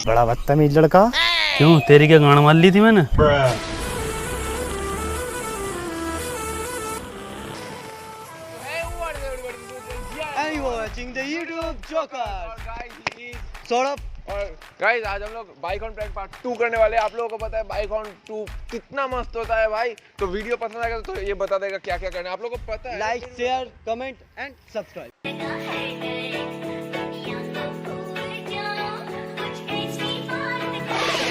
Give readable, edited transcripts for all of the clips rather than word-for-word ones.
बड़ा बदतमीज लड़का। क्यों, तेरी क्या गांड मार ली थी मैंने? गाइस आज हम लोग बाइक ऑन प्रैंक पार्ट 2 करने वाले हैं। आप लोगों को पता है बाइक ऑन 2 कितना मस्त होता है भाई। तो वीडियो पसंद आएगा तो ये बता देगा क्या क्या करना है। आप लोगों को पता है, like share comment and subscribe.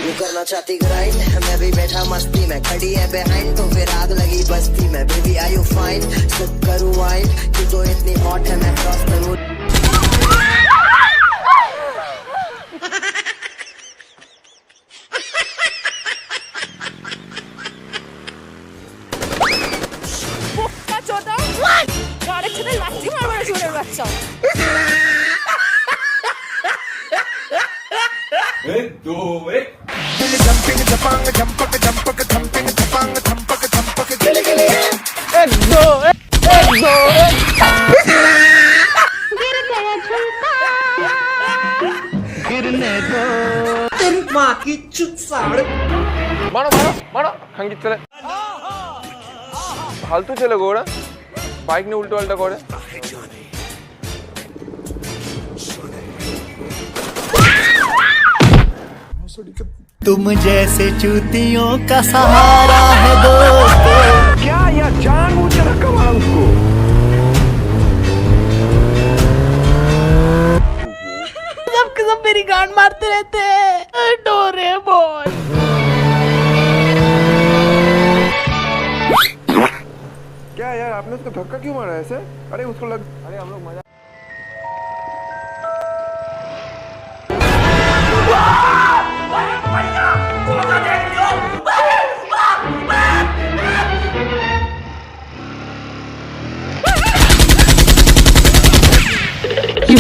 वो करना चाहती ग्राइंड, मैं भी बैठा मस्ती में, खड़ी है बिहाइंड तो फिर आग लगी बस्ती में। Baby are you fine, sip करूं वाइन, तू तो इतनी हॉट है मैं क्रॉस करूं। माँ की चुत सामने मारो मारो मारो हंगित चले फालतू चले गोड़ा बाइक ने उल्टा उल्टा कोड़े। तुम जैसे चूतियों का सहारा है दोस्तों। क्या यार जानबूझ के रखा हुआ उसको। सब मेरी गांड मारते रहते हैं। डोरे बोल क्या यार आपने उसको धक्का क्यों मारा ऐसे? अरे उसको लग, अरे हम लोग मजा You